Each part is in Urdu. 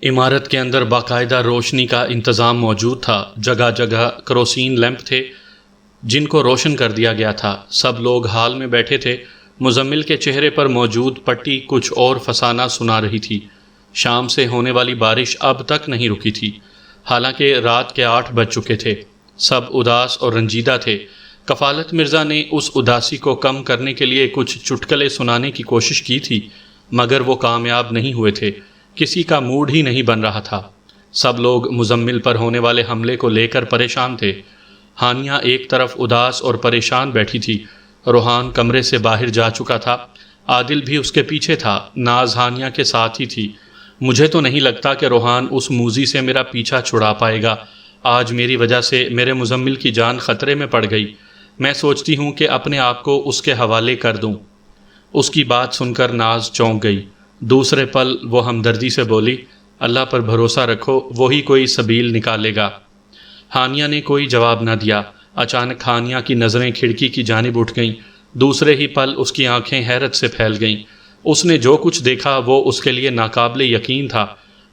عمارت کے اندر باقاعدہ روشنی کا انتظام موجود تھا۔ جگہ جگہ کروسین لیمپ تھے جن کو روشن کر دیا گیا تھا۔ سب لوگ ہال میں بیٹھے تھے۔ مزمل کے چہرے پر موجود پٹی کچھ اور فسانہ سنا رہی تھی۔ شام سے ہونے والی بارش اب تک نہیں رکی تھی، حالانکہ رات کے 8 بج چکے تھے۔ سب اداس اور رنجیدہ تھے۔ کفالت مرزا نے اس اداسی کو کم کرنے کے لیے کچھ چٹکلے سنانے کی کوشش کی تھی، مگر وہ کامیاب نہیں ہوئے تھے۔ کسی کا موڈ ہی نہیں بن رہا تھا۔ سب لوگ مزمل پر ہونے والے حملے کو لے کر پریشان تھے۔ ہانیہ ایک طرف اداس اور پریشان بیٹھی تھی۔ روحان کمرے سے باہر جا چکا تھا۔ عادل بھی اس کے پیچھے تھا۔ ناز ہانیہ کے ساتھ ہی تھی۔ مجھے تو نہیں لگتا کہ روحان اس موذی سے میرا پیچھا چھڑا پائے گا۔ آج میری وجہ سے میرے مزمل کی جان خطرے میں پڑ گئی۔ میں سوچتی ہوں کہ اپنے آپ کو اس کے حوالے کر دوں۔ اس کی بات سن کر ناز چونک گئی۔ دوسرے پل وہ ہمدردی سے بولی، اللہ پر بھروسہ رکھو، وہی کوئی سبیل نکالے گا۔ ہانیہ نے کوئی جواب نہ دیا۔ اچانک ہانیہ کی نظریں کھڑکی کی جانب اٹھ گئیں۔ دوسرے ہی پل اس کی آنکھیں حیرت سے پھیل گئیں۔ اس نے جو کچھ دیکھا وہ اس کے لیے ناقابل یقین تھا۔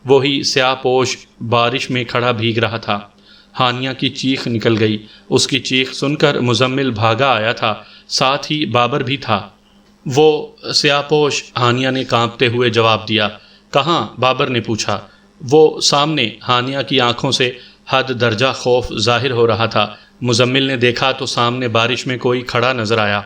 وہی سیاہ پوش بارش میں کھڑا بھیگ رہا تھا۔ ہانیہ کی چیخ نکل گئی۔ اس کی چیخ سن کر مزمل بھاگا آیا تھا، ساتھ ہی بابر بھی تھا۔ وہ سیاہ پوش، ہانیہ نے کانپتے ہوئے جواب دیا۔ کہاں؟ بابر نے پوچھا۔ وہ سامنے۔ ہانیہ کی آنکھوں سے حد درجہ خوف ظاہر ہو رہا تھا۔ مزمل نے دیکھا تو سامنے بارش میں کوئی کھڑا نظر آیا۔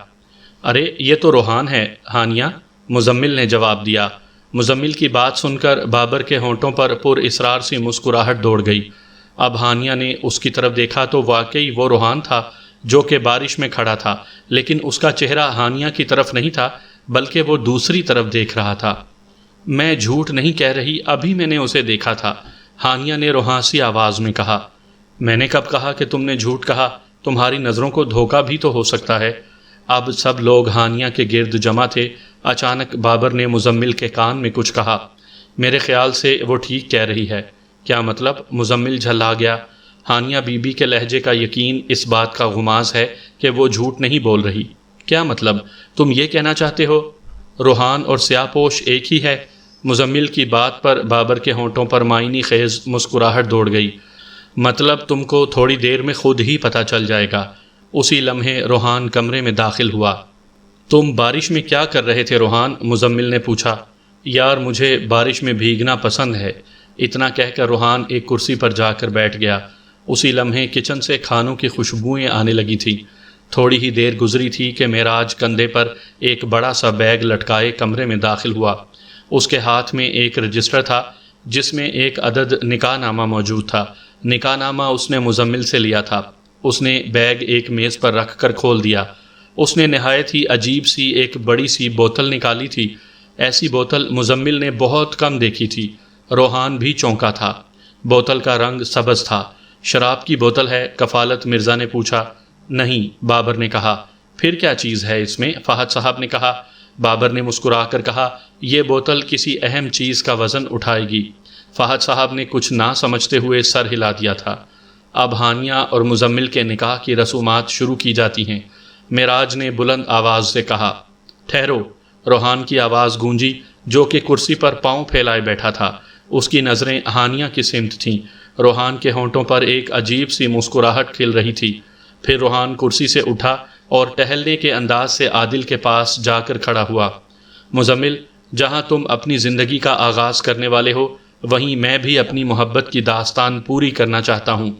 ارے یہ تو روحان ہے ہانیہ، مزمل نے جواب دیا۔ مزمل کی بات سن کر بابر کے ہونٹوں پر پر اصرار سی مسکراہٹ دوڑ گئی۔ اب ہانیہ نے اس کی طرف دیکھا تو واقعی وہ روحان تھا جو کہ بارش میں کھڑا تھا، لیکن اس کا چہرہ ہانیہ کی طرف نہیں تھا بلکہ وہ دوسری طرف دیکھ رہا تھا۔ میں جھوٹ نہیں کہہ رہی، ابھی میں نے اسے دیکھا تھا، ہانیہ نے روحانسی آواز میں کہا۔ میں نے کب کہا کہ تم نے جھوٹ کہا؟ تمہاری نظروں کو دھوکہ بھی تو ہو سکتا ہے۔ اب سب لوگ ہانیہ کے گرد جمع تھے۔ اچانک بابر نے مزمل کے کان میں کچھ کہا۔ میرے خیال سے وہ ٹھیک کہہ رہی ہے۔ کیا مطلب؟ مزمل جھلا گیا۔ ہانیہ بی بی کے لہجے کا یقین اس بات کا غماز ہے کہ وہ جھوٹ نہیں بول رہی۔ کیا مطلب؟ تم یہ کہنا چاہتے ہو روحان اور سیاہ پوش ایک ہی ہے؟ مزمل کی بات پر بابر کے ہونٹوں پر معنی خیز مسکراہٹ دوڑ گئی۔ مطلب تم کو تھوڑی دیر میں خود ہی پتہ چل جائے گا۔ اسی لمحے روحان کمرے میں داخل ہوا۔ تم بارش میں کیا کر رہے تھے روحان؟ مزمل نے پوچھا۔ یار مجھے بارش میں بھیگنا پسند ہے، اتنا کہہ کر روحان ایک کرسی پر جا کر بیٹھ گیا۔ اسی لمحے کچن سے کھانوں کی خوشبوئیں آنے لگی تھیں۔ تھوڑی ہی دیر گزری تھی کہ معراج کندھے پر ایک بڑا سا بیگ لٹکائے کمرے میں داخل ہوا۔ اس کے ہاتھ میں ایک رجسٹر تھا جس میں ایک عدد نکاح نامہ موجود تھا۔ نکاح نامہ اس نے مزمل سے لیا تھا۔ اس نے بیگ ایک میز پر رکھ کر کھول دیا۔ اس نے نہایت ہی عجیب سی ایک بڑی سی بوتل نکالی تھی۔ ایسی بوتل مزمل نے بہت کم دیکھی تھی۔ روحان بھی چونکا تھا۔ بوتل کا رنگ سبز تھا۔ شراب کی بوتل ہے؟ کفالت مرزا نے پوچھا۔ نہیں، بابر نے کہا۔ پھر کیا چیز ہے اس میں؟ فہد صاحب نے کہا۔ بابر نے مسکرا کر کہا، یہ بوتل کسی اہم چیز کا وزن اٹھائے گی۔ فہد صاحب نے کچھ نہ سمجھتے ہوئے سر ہلا دیا تھا۔ اب ہانیہ اور مزمل کے نکاح کی رسومات شروع کی جاتی ہیں، معراج نے بلند آواز سے کہا۔ ٹھہرو، روحان کی آواز گونجی جو کہ کرسی پر پاؤں پھیلائے بیٹھا تھا۔ اس کی نظریں ہانیہ کی سمت تھیں۔ روحان کے ہونٹوں پر ایک عجیب سی مسکراہٹ کھل رہی تھی۔ پھر روحان کرسی سے اٹھا اور ٹہلنے کے انداز سے عادل کے پاس جا کر کھڑا ہوا۔ مزمل، جہاں تم اپنی زندگی کا آغاز کرنے والے ہو، وہیں میں بھی اپنی محبت کی داستان پوری کرنا چاہتا ہوں۔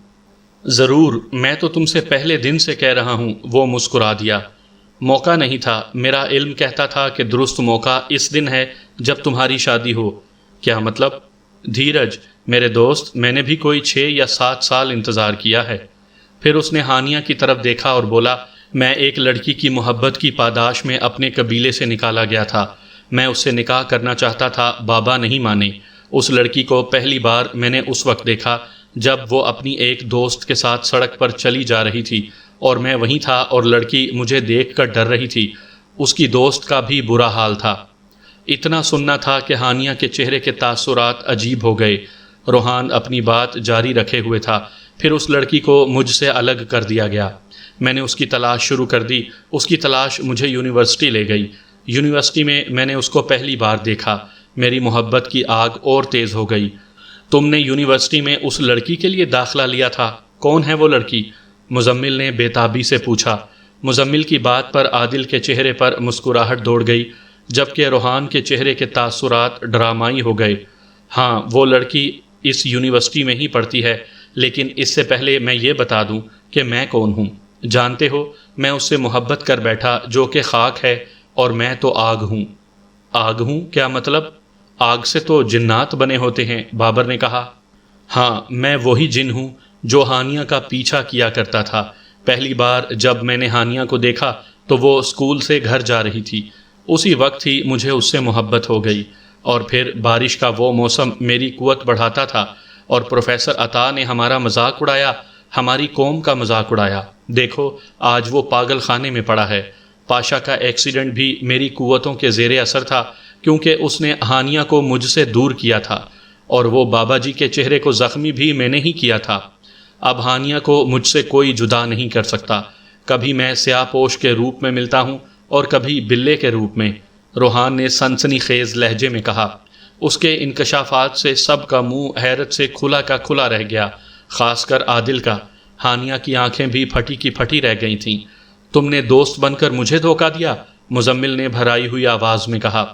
ضرور، میں تو تم سے پہلے دن سے کہہ رہا ہوں، وہ مسکرا دیا۔ موقع نہیں تھا، میرا علم کہتا تھا کہ درست موقع اس دن ہے جب تمہاری شادی ہو۔ کیا مطلب؟ دھیرج میرے دوست، میں نے بھی کوئی 6 یا 7 سال انتظار کیا ہے۔ پھر اس نے ہانیہ کی طرف دیکھا اور بولا، میں ایک لڑکی کی محبت کی پاداش میں اپنے قبیلے سے نکالا گیا تھا۔ میں اس سے نکاح کرنا چاہتا تھا، بابا نہیں مانے۔ اس لڑکی کو پہلی بار میں نے اس وقت دیکھا جب وہ اپنی ایک دوست کے ساتھ سڑک پر چلی جا رہی تھی اور میں وہیں تھا اور لڑکی مجھے دیکھ کر ڈر رہی تھی۔ اس کی دوست کا بھی برا حال تھا۔ اتنا سننا تھا کہ ہانیہ کے چہرے کے تاثرات عجیب ہو گئے۔ روحان اپنی بات جاری رکھے ہوئے تھا۔ پھر اس لڑکی کو مجھ سے الگ کر دیا گیا۔ میں نے اس کی تلاش شروع کر دی۔ اس کی تلاش مجھے یونیورسٹی لے گئی۔ یونیورسٹی میں نے اس کو پہلی بار دیکھا۔ میری محبت کی آگ اور تیز ہو گئی۔ تم نے یونیورسٹی میں اس لڑکی کے لیے داخلہ لیا تھا، کون ہے وہ لڑکی؟ مزمل نے بے تابی سے پوچھا۔ مزمل کی بات پر عادل کے چہرے پر مسکراہٹ دوڑ گئی، جبکہ روحان کے چہرے کے تاثرات ڈرامائی ہو گئے۔ ہاں، وہ لڑکی اس یونیورسٹی میں ہی پڑھتی ہے، لیکن اس سے پہلے میں یہ بتا دوں کہ میں کون ہوں۔ جانتے ہو، میں اس سے محبت کر بیٹھا جو کہ خاک ہے، اور میں تو آگ ہوں۔ آگ ہوں؟ کیا مطلب؟ آگ سے تو جنات بنے ہوتے ہیں، بابر نے کہا۔ ہاں، میں وہی جن ہوں جو ہانیہ کا پیچھا کیا کرتا تھا۔ پہلی بار جب میں نے ہانیہ کو دیکھا تو وہ اسکول سے گھر جا رہی تھی، اسی وقت ہی مجھے اس سے محبت ہو گئی، اور پھر بارش کا وہ موسم میری قوت بڑھاتا تھا، اور پروفیسر عطا نے ہمارا مذاق اڑایا، ہماری قوم کا مذاق اڑایا۔ دیکھو، آج وہ پاگل خانے میں پڑا ہے۔ پاشا کا ایکسیڈنٹ بھی میری قوتوں کے زیر اثر تھا، کیونکہ اس نے ہانیہ کو مجھ سے دور کیا تھا، اور وہ بابا جی کے چہرے کو زخمی بھی میں نے ہی کیا تھا۔ اب ہانیہ کو مجھ سے کوئی جدا نہیں کر سکتا۔ کبھی میں سیاہ پوش کے روپ میں ملتا ہوں اور کبھی بلے کے روپ میں، روحان نے سنسنی خیز لہجے میں کہا۔ اس کے انکشافات سے سب کا منہ حیرت سے کھلا کا کھلا رہ گیا، خاص کر عادل کا۔ ہانیہ کی آنکھیں بھی پھٹی کی پھٹی رہ گئی تھیں۔ تم نے دوست بن کر مجھے دھوکہ دیا، مزمل نے بھرائی ہوئی آواز میں کہا۔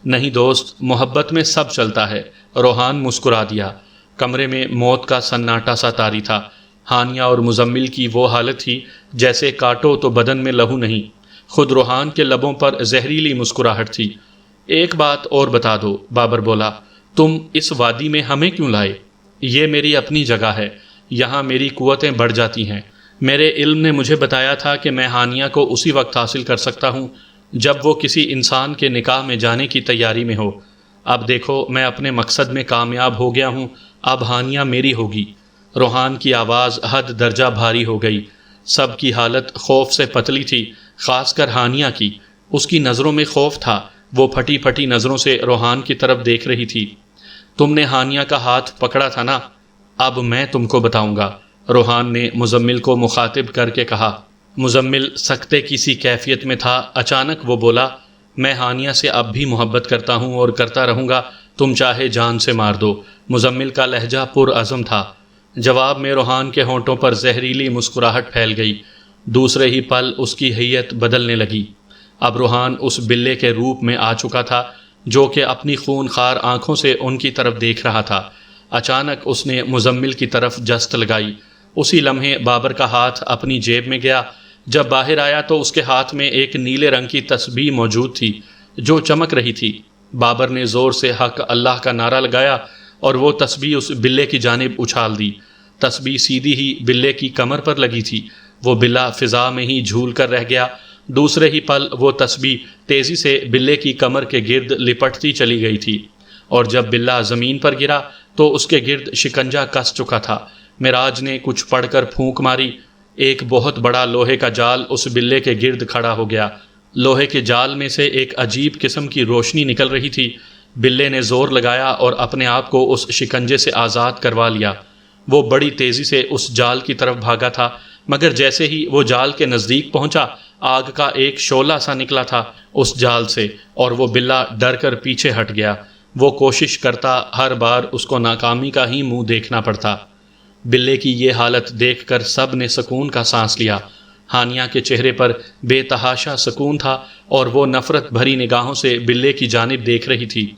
نہیں دوست، محبت میں سب چلتا ہے، روحان مسکرا دیا۔ کمرے میں موت کا سناٹا سا طاری تھا۔ ہانیہ اور مزمل کی وہ حالت تھی جیسے کاٹو تو بدن میں لہو نہیں۔ خود روحان کے لبوں پر زہریلی مسکراہٹ تھی۔ ایک بات اور بتا دو، بابر بولا، تم اس وادی میں ہمیں کیوں لائے؟ یہ میری اپنی جگہ ہے، یہاں میری قوتیں بڑھ جاتی ہیں۔ میرے علم نے مجھے بتایا تھا کہ میں ہانیہ کو اسی وقت حاصل کر سکتا ہوں جب وہ کسی انسان کے نکاح میں جانے کی تیاری میں ہو۔ اب دیکھو، میں اپنے مقصد میں کامیاب ہو گیا ہوں، اب ہانیہ میری ہوگی۔ روحان کی آواز حد درجہ بھاری ہو گئی۔ سب کی حالت خوف سے پتلی تھی، خاص کر ہانیہ کی۔ اس کی نظروں میں خوف تھا، وہ پھٹی پھٹی نظروں سے روحان کی طرف دیکھ رہی تھی۔ تم نے ہانیہ کا ہاتھ پکڑا تھا نا؟ اب میں تم کو بتاؤں گا، روحان نے مزمل کو مخاطب کر کے کہا۔ مزمل سکتے کی سی کیفیت میں تھا۔ اچانک وہ بولا، میں ہانیہ سے اب بھی محبت کرتا ہوں اور کرتا رہوں گا، تم چاہے جان سے مار دو۔ مزمل کا لہجہ پر عزم تھا۔ جواب میں روحان کے ہونٹوں پر زہریلی مسکراہٹ پھیل گئی۔ دوسرے ہی پل اس کی ہیئت بدلنے لگی۔ اب روحان اس بلے کے روپ میں آ چکا تھا جو کہ اپنی خون خوار آنکھوں سے ان کی طرف دیکھ رہا تھا۔ اچانک اس نے مزمل کی طرف جست لگائی۔ اسی لمحے بابر کا ہاتھ اپنی جیب میں گیا۔ جب باہر آیا تو اس کے ہاتھ میں ایک نیلے رنگ کی تسبیح موجود تھی جو چمک رہی تھی۔ بابر نے زور سے حق اللہ کا نعرہ لگایا اور وہ تسبیح اس بلے کی جانب اچھال دی۔ تسبیح سیدھی ہی بلے کی کمر پر لگی تھی۔ وہ بلا فضا میں ہی جھول کر رہ گیا۔ دوسرے ہی پل وہ تسبیح تیزی سے بلے کی کمر کے گرد لپٹتی چلی گئی تھی، اور جب بلا زمین پر گرا تو اس کے گرد شکنجا کس چکا تھا۔ معراج نے کچھ پڑھ کر پھونک ماری۔ ایک بہت بڑا لوہے کا جال اس بلے کے گرد کھڑا ہو گیا۔ لوہے کے جال میں سے ایک عجیب قسم کی روشنی نکل رہی تھی۔ بلے نے زور لگایا اور اپنے آپ کو اس شکنجے سے آزاد کروا لیا۔ وہ بڑی تیزی سے اس جال کی طرف بھاگا تھا، مگر جیسے ہی وہ جال کے نزدیک پہنچا، آگ کا ایک شعلہ سا نکلا تھا اس جال سے، اور وہ بلا ڈر کر پیچھے ہٹ گیا۔ وہ کوشش کرتا، ہر بار اس کو ناکامی کا ہی منہ دیکھنا پڑتا۔ بلے کی یہ حالت دیکھ کر سب نے سکون کا سانس لیا۔ ہانیہ کے چہرے پر بے تحاشا سکون تھا اور وہ نفرت بھری نگاہوں سے بلے کی جانب دیکھ رہی تھی۔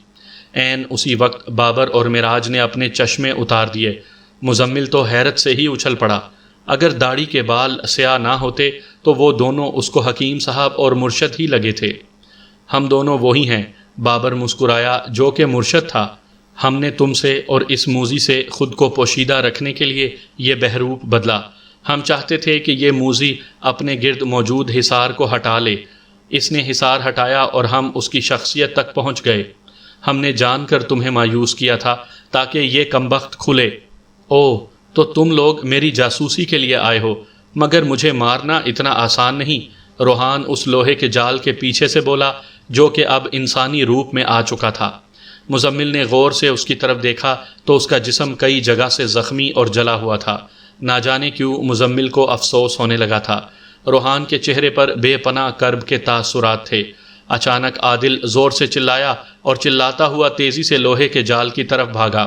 عین اسی وقت بابر اور معراج نے اپنے چشمے اتار دیے۔ مزمل تو حیرت سے ہی اچھل پڑا۔ اگر داڑھی کے بال سیاہ نہ ہوتے تو وہ دونوں اس کو حکیم صاحب اور مرشد ہی لگے تھے۔ ہم دونوں وہی ہیں، بابر مسکرایا، جو کہ مرشد تھا۔ ہم نے تم سے اور اس موذی سے خود کو پوشیدہ رکھنے کے لیے یہ بہروپ بدلا۔ ہم چاہتے تھے کہ یہ موذی اپنے گرد موجود حصار کو ہٹا لے۔ اس نے حصار ہٹایا اور ہم اس کی شخصیت تک پہنچ گئے۔ ہم نے جان کر تمہیں مایوس کیا تھا تاکہ یہ کمبخت کھلے۔ اوہ، تو تم لوگ میری جاسوسی کے لیے آئے ہو، مگر مجھے مارنا اتنا آسان نہیں، روحان اس لوہے کے جال کے پیچھے سے بولا جو کہ اب انسانی روپ میں آ چکا تھا۔ مزمل نے غور سے اس کی طرف دیکھا تو اس کا جسم کئی جگہ سے زخمی اور جلا ہوا تھا۔ نہ جانے کیوں مزمل کو افسوس ہونے لگا تھا۔ روحان کے چہرے پر بے پناہ کرب کے تاثرات تھے۔ اچانک عادل زور سے چلایا اور چلاتا ہوا تیزی سے لوہے کے جال کی طرف بھاگا۔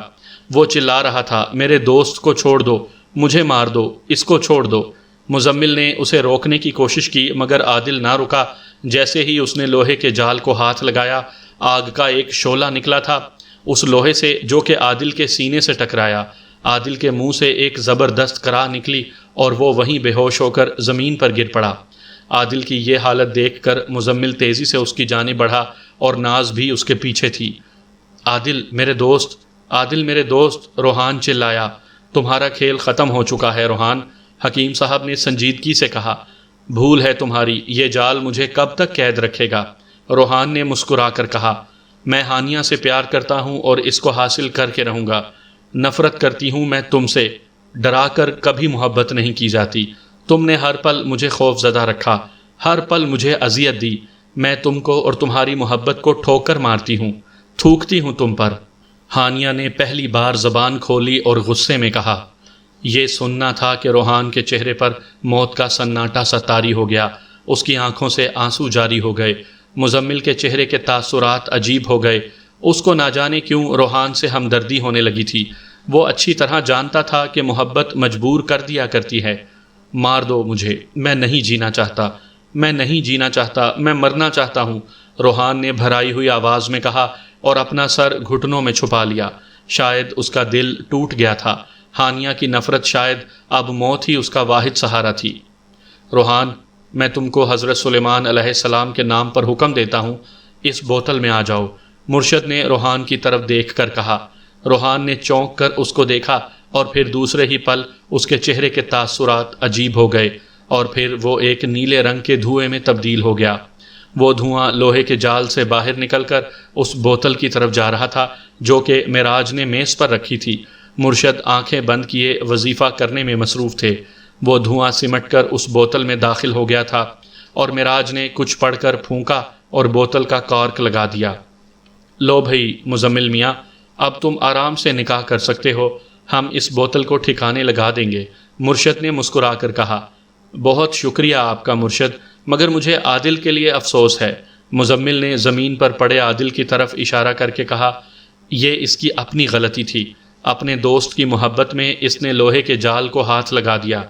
وہ چلا رہا تھا، میرے دوست کو چھوڑ دو، مجھے مار دو، اس کو چھوڑ دو۔ مزمل نے اسے روکنے کی کوشش کی مگر عادل نہ رکا۔ جیسے ہی اس نے لوہے کے جال کو ہاتھ لگایا، آگ کا ایک شعلہ نکلا تھا اس لوہے سے جو کہ عادل کے سینے سے ٹکرایا۔ عادل کے منہ سے ایک زبردست کراہ نکلی اور وہ وہیں بے ہوش ہو کر زمین پر گر پڑا۔ عادل کی یہ حالت دیکھ کر مزمل تیزی سے اس کی جانب بڑھا اور ناز بھی اس کے پیچھے تھی۔ عادل میرے دوست، عادل میرے دوست، روحان چلایا۔ تمہارا کھیل ختم ہو چکا ہے روحان، حکیم صاحب نے سنجیدگی سے کہا۔ بھول ہے تمہاری، یہ جال مجھے کب تک قید رکھے گا؟ روحان نے مسکرا کر کہا، میں ہانیہ سے پیار کرتا ہوں اور اس کو حاصل کر کے رہوں گا۔ نفرت کرتی ہوں میں تم سے، ڈرا کر کبھی محبت نہیں کی جاتی۔ تم نے ہر پل مجھے خوف زدہ رکھا، ہر پل مجھے اذیت دی۔ میں تم کو اور تمہاری محبت کو ٹھوکر مارتی ہوں، تھوکتی ہوں تم پر۔ ہانیہ نے پہلی بار زبان کھولی اور غصے میں کہا۔ یہ سننا تھا کہ روحان کے چہرے پر موت کا سناٹا سا طاری ہو گیا، اس کی آنکھوں سے آنسو جاری ہو گئے۔ مزمل کے چہرے کے تاثرات عجیب ہو گئے۔ اس کو نہ جانے کیوں روحان سے ہمدردی ہونے لگی تھی۔ وہ اچھی طرح جانتا تھا کہ محبت مجبور کر دیا کرتی ہے۔ مار دو مجھے، میں نہیں جینا چاہتا، میں نہیں جینا چاہتا، میں مرنا چاہتا ہوں، روحان نے بھرائی ہوئی آواز میں کہا اور اپنا سر گھٹنوں میں چھپا لیا۔ شاید اس کا دل ٹوٹ گیا تھا۔ ہانیہ کی نفرت شاید اب موت ہی اس کا واحد سہارا تھی۔ روحان، میں تم کو حضرت سلیمان علیہ السلام کے نام پر حکم دیتا ہوں، اس بوتل میں آ جاؤ، مرشد نے روحان کی طرف دیکھ کر کہا۔ روحان نے چونک کر اس کو دیکھا اور پھر دوسرے ہی پل اس کے چہرے کے تاثرات عجیب ہو گئے اور پھر وہ ایک نیلے رنگ کے دھوئیں میں تبدیل ہو گیا۔ وہ دھواں لوہے کے جال سے باہر نکل کر اس بوتل کی طرف جا رہا تھا جو کہ معراج نے میز پر رکھی تھی۔ مرشد آنکھیں بند کیے وظیفہ کرنے میں مصروف تھے۔ وہ دھواں سمٹ کر اس بوتل میں داخل ہو گیا تھا اور معراج نے کچھ پڑھ کر پھونکا اور بوتل کا کارک لگا دیا۔ لو بھئی مزمل میاں، اب تم آرام سے نکاح کر سکتے ہو، ہم اس بوتل کو ٹھکانے لگا دیں گے، مرشد نے مسکرا کر کہا۔ بہت شکریہ آپ کا مرشد، مگر مجھے عادل کے لیے افسوس ہے، مزمل نے زمین پر پڑے عادل کی طرف اشارہ کر کے کہا۔ یہ اس کی اپنی غلطی تھی، اپنے دوست کی محبت میں اس نے لوہے کے جال کو ہاتھ لگا دیا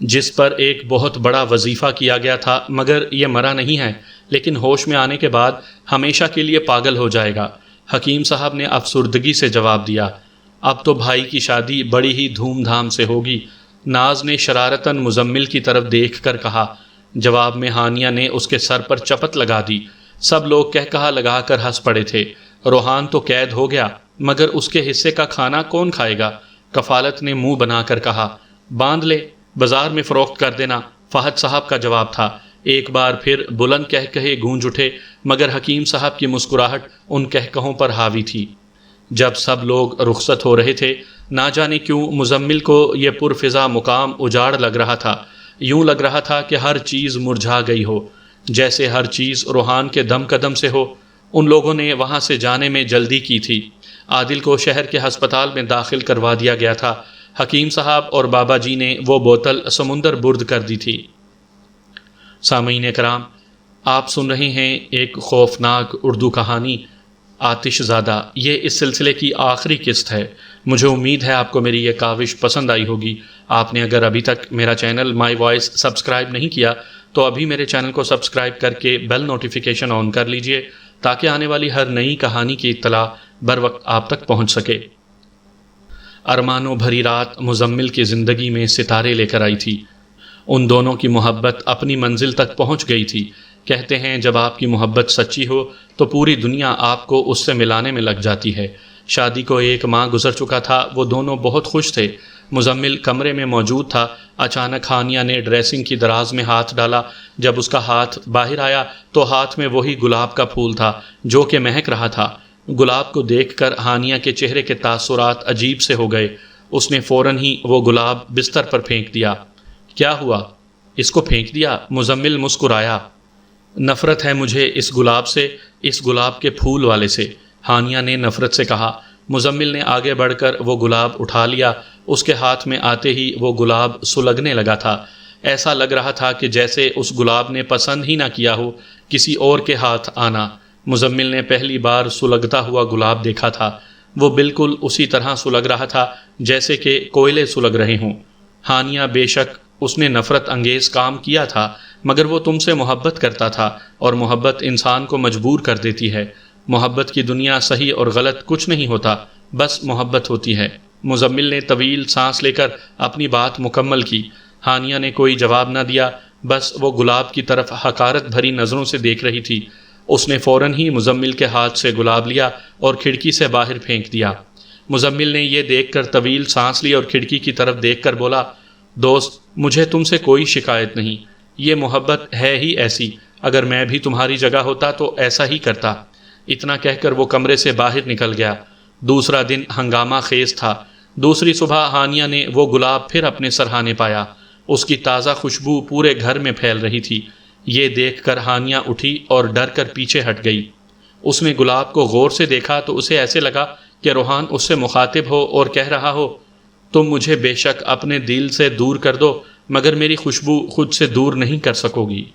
جس پر ایک بہت بڑا وظیفہ کیا گیا تھا، مگر یہ مرا نہیں ہے، لیکن ہوش میں آنے کے بعد ہمیشہ کے لیے پاگل ہو جائے گا، حکیم صاحب نے افسردگی سے جواب دیا۔ اب تو بھائی کی شادی بڑی ہی دھوم دھام سے ہوگی، ناز نے شرارتاً مزمل کی طرف دیکھ کر کہا۔ جواب میں ہانیہ نے اس کے سر پر چپت لگا دی۔ سب لوگ کہہ کہا لگا کر ہنس پڑے تھے۔ روحان تو قید ہو گیا، مگر اس کے حصے کا کھانا کون کھائے گا؟ کفالت نے منہ بنا کر کہا۔ باندھ لے، بازار میں فروخت کر دینا، فہد صاحب کا جواب تھا۔ ایک بار پھر بلند کہے گونج اٹھے، مگر حکیم صاحب کی مسکراہٹ ان کہوں پر حاوی تھی۔ جب سب لوگ رخصت ہو رہے تھے، نہ جانے کیوں مزمل کو یہ پرفضا مقام اجاڑ لگ رہا تھا۔ یوں لگ رہا تھا کہ ہر چیز مرجھا گئی ہو، جیسے ہر چیز روحان کے دم قدم سے ہو۔ ان لوگوں نے وہاں سے جانے میں جلدی کی تھی۔ عادل کو شہر کے ہسپتال میں داخل کروا دیا گیا تھا۔ حکیم صاحب اور بابا جی نے وہ بوتل سمندر برد کر دی تھی۔ سامعین کرام، آپ سن رہے ہیں ایک خوفناک اردو کہانی آتش زادہ۔ یہ اس سلسلے کی آخری قسط ہے۔ مجھے امید ہے آپ کو میری یہ کاوش پسند آئی ہوگی۔ آپ نے اگر ابھی تک میرا چینل مائی وائس سبسکرائب نہیں کیا تو ابھی میرے چینل کو سبسکرائب کر کے بیل نوٹیفیکیشن آن کر لیجئے تاکہ آنے والی ہر نئی کہانی کی اطلاع بر وقت آپ تک پہنچ سکے۔ ارمانوں بھری رات مزمل کی زندگی میں ستارے لے کر آئی تھی۔ ان دونوں کی محبت اپنی منزل تک پہنچ گئی تھی۔ کہتے ہیں جب آپ کی محبت سچی ہو تو پوری دنیا آپ کو اس سے ملانے میں لگ جاتی ہے۔ شادی کو 1 ماہ گزر چکا تھا۔ وہ دونوں بہت خوش تھے۔ مزمل کمرے میں موجود تھا۔ اچانک ہانیہ نے ڈریسنگ کی دراز میں ہاتھ ڈالا۔ جب اس کا ہاتھ باہر آیا تو ہاتھ میں وہی گلاب کا پھول تھا جو کہ مہک رہا تھا۔ گلاب کو دیکھ کر ہانیہ کے چہرے کے تاثرات عجیب سے ہو گئے۔ اس نے فوراً ہی وہ گلاب بستر پر پھینک دیا۔ کیا ہوا؟ اس کو پھینک دیا؟ مزمل مسکرایا۔ نفرت ہے مجھے اس گلاب سے، اس گلاب کے پھول والے سے، ہانیہ نے نفرت سے کہا۔ مزمل نے آگے بڑھ کر وہ گلاب اٹھا لیا۔ اس کے ہاتھ میں آتے ہی وہ گلاب سلگنے لگا تھا۔ ایسا لگ رہا تھا کہ جیسے اس گلاب نے پسند ہی نہ کیا ہو کسی اور کے ہاتھ آنا۔ مزمل نے پہلی بار سلگتا ہوا گلاب دیکھا تھا، وہ بالکل اسی طرح سلگ رہا تھا جیسے کہ کوئلے سلگ رہے ہوں۔ ہانیہ، بے شک اس نے نفرت انگیز کام کیا تھا، مگر وہ تم سے محبت کرتا تھا، اور محبت انسان کو مجبور کر دیتی ہے۔ محبت کی دنیا صحیح اور غلط کچھ نہیں ہوتا، بس محبت ہوتی ہے۔ مزمل نے طویل سانس لے کر اپنی بات مکمل کی۔ ہانیہ نے کوئی جواب نہ دیا، بس وہ گلاب کی طرف حقارت بھری نظروں سے دیکھ رہی تھی۔ اس نے فوراً ہی مزمل کے ہاتھ سے گلاب لیا اور کھڑکی سے باہر پھینک دیا۔ مزمل نے یہ دیکھ کر طویل سانس لی اور کھڑکی کی طرف دیکھ کر بولا، دوست، مجھے تم سے کوئی شکایت نہیں، یہ محبت ہے ہی ایسی، اگر میں بھی تمہاری جگہ ہوتا تو ایسا ہی کرتا۔ اتنا کہہ کر وہ کمرے سے باہر نکل گیا۔ دوسرا دن ہنگامہ خیز تھا۔ دوسری صبح ہانیہ نے وہ گلاب پھر اپنے سرہانے پایا۔ اس کی تازہ خوشبو پورے گھر میں پھیل رہی تھی۔ یہ دیکھ کر ہانیہ اٹھی اور ڈر کر پیچھے ہٹ گئی۔ اس نے گلاب کو غور سے دیکھا تو اسے ایسے لگا کہ روحان اس سے مخاطب ہو اور کہہ رہا ہو، تم مجھے بے شک اپنے دل سے دور کر دو، مگر میری خوشبو خود سے دور نہیں کر سکو گی۔